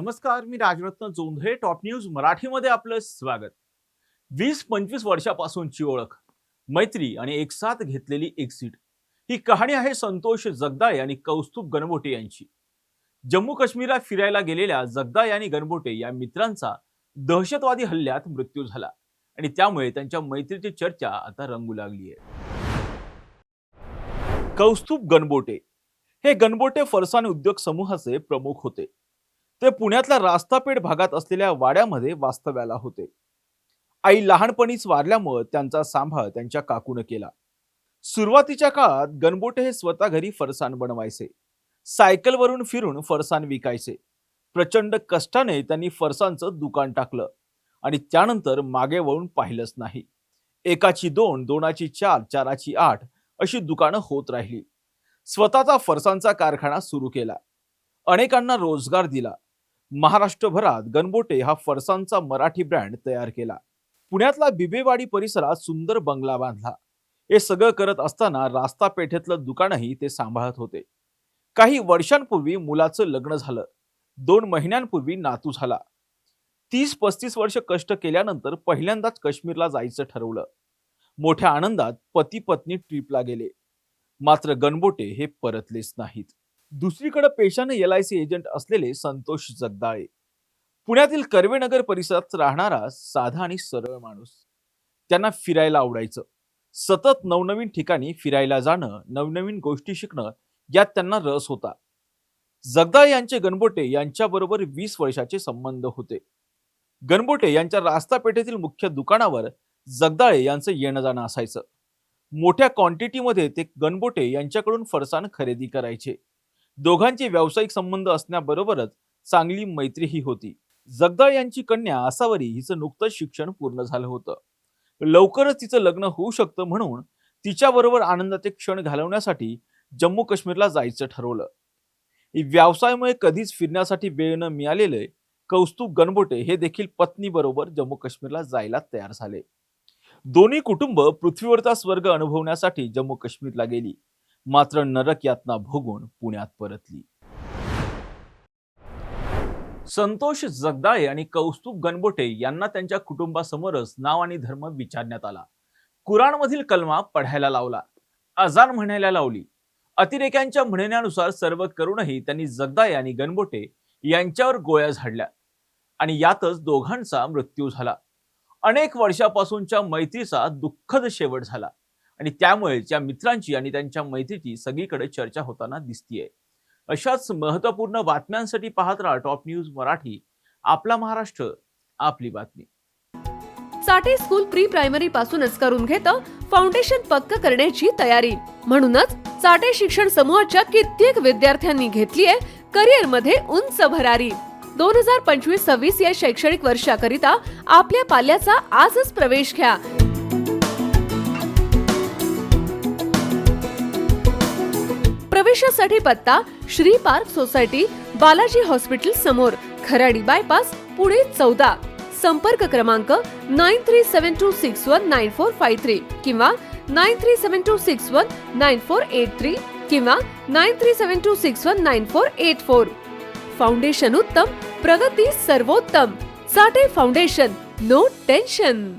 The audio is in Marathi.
नमस्कार, मी राजरत्न जोंधळे. टॉप न्यूज मराठीमध्ये आपलं स्वागत. 20-25 वर्षापासूनची ओळख, मैत्री आणि एकसाथ घेतलेली एक्झिट ही कहाणी आहे संतोष जगदाळे आणि कौस्तुभ गणबोटे यांची. जम्मू काश्मीरला फिरायला गेलेल्या जगदाळे आणि गणबोटे या मित्रांचा दहशतवादी हल्ल्यात मृत्यू झाला आणि त्यामुळे त्यांच्या मैत्रीची चर्चा आता रंगू लागली आहे. कौस्तुभ गणबोटे हे गणबोटे फरसाण उद्योग समूहाचे प्रमुख होते. ते पुण्यातल्या रास्तापेठ भागात असलेल्या वाड्यामध्ये वास्तव्याला होते. आई लहानपणीच वारल्यामुळे त्यांचा सांभाळ त्यांच्या काकूने केला. सुरुवातीच्या काळात गणबोटे हे स्वतः घरी फरसाण बनवायचे. सायकलवरून फिरून फरसाण विकायचे. प्रचंड कष्टाने त्यांनी फरसाणचं दुकान टाकलं आणि त्यानंतर मागे वळून पाहिलंच नाही. एकाची 2, 2ची 4, 4ची 8 अशी दुकानं होत राहिली. स्वतःचा फरसाणचा कारखाना सुरू केला. अनेकांना रोजगार दिला. महाराष्ट्रभरात गणबोटे हा फरसाणचा मराठी ब्रँड तयार केला. पुण्यातला बिबेवाडी परिसरात सुंदर बंगला बांधला. हे सगळं करत असताना रास्ता पेठेतलं दुकानही ते सांभाळत होते. काही वर्षांपूर्वी मुलाचं लग्न झालं. 2 महिन्यांपूर्वी नातू झाला. 30-35 वर्ष कष्ट केल्यानंतर पहिल्यांदाच काश्मीरला जायचं ठरवलं. मोठ्या आनंदात पती पत्नी ट्रिपला गेले. मात्र गणबोटे हे परतलेच नाहीत. दुसरीकडे पेशाने LIC एजंट असलेले संतोष जगदाळे, पुण्यातील कर्वेनगर परिसरात राहणारा साधा आणि सरळ माणूस. त्यांना फिरायला आवडायचं. सतत नवनवीन ठिकाणी फिरायला जाणं, नवनवीन गोष्टी शिकणं यात त्यांना रस होता. जगदाळे यांचे गणबोटे यांच्याबरोबर 20 वर्षाचे संबंध होते. गणबोटे यांच्या रास्ता पेठेतील मुख्य दुकानावर जगदाळे यांचं येणं जाणं असायचं. मोठ्या क्वांटिटीमध्ये ते गणबोटे यांच्याकडून फरसाण खरेदी करायचे. दोघांचे व्यावसायिक संबंध असण्याबरोबरच चांगली मैत्रीही होती. जगदाळे यांची कन्या आसावरी हिचं नुकतंच शिक्षण पूर्ण झालं होतं. लवकरच तिचं लग्न होऊ शकतं म्हणून तिच्याबरोबर आनंदाचे क्षण घालवण्यासाठी जम्मू काश्मीरला जायचं ठरवलं. व्यवसायामुळे कधीच फिरण्यासाठी वेळ न मिळालेले कौस्तुभ गणबोटे हे देखील पत्नीबरोबर जम्मू काश्मीरला जायला तयार झाले. दोन्ही कुटुंब पृथ्वीवरचा स्वर्ग अनुभवण्यासाठी जम्मू काश्मीरला गेली. मात्र नरक यातना भोगून पुण्यात परतली. संतोष जगदाळे आणि कौस्तुभ गणबोटे यांना त्यांच्या कुटुंबासमोरच नाव आणि धर्म विचारण्यात आला. कुराणमधील कलमा पढायला लावला. अजान म्हणायला लावली. अतिरेक्यांच्या म्हणण्यानुसार सर्व करूनही त्यांनी जगदाळे आणि गणबोटे यांच्यावर गोळ्या झाडल्या आणि यातच दोघांचा मृत्यू झाला. अनेक वर्षापासूनच्या मैत्रीचा दुःखद शेवट झाला आणि त्यामुळे त्या मित्रांची आणि त्यांच्या मैत्रीची सगळीकडे चर्चा होताना दिसतीये. अशाच महत्त्वपूर्ण बातम्यांसाठी पाहत राहा टॉप न्यूज मराठी. आपला महाराष्ट्र, आपली बातमी. चाटे स्कूल प्री प्रायमरी पासूनच करून घेतं फाउंडेशन पक्क करण्याची तयारी. म्हणूनच चाटे शिक्षण समूहाच्या कित्येक विद्यार्थ्यांनी घेतलीये करिअर मध्ये उंच भरारी. 2025-26 या शैक्षणिक वर्षाकरिता आपल्या पाल्याचा आजच प्रवेश घ्या. प्रवेशासाठी पत्ता Shri park society, Balaji hospital समोर, खराडी बायपास, पुणे 14. संपर्क क्रमांक 9372619453 किंवा 9372619483 किंवा 9372619484. फाउंडेशन उत्तम, प्रगती सर्वोत्तम. Chate foundation, no tension.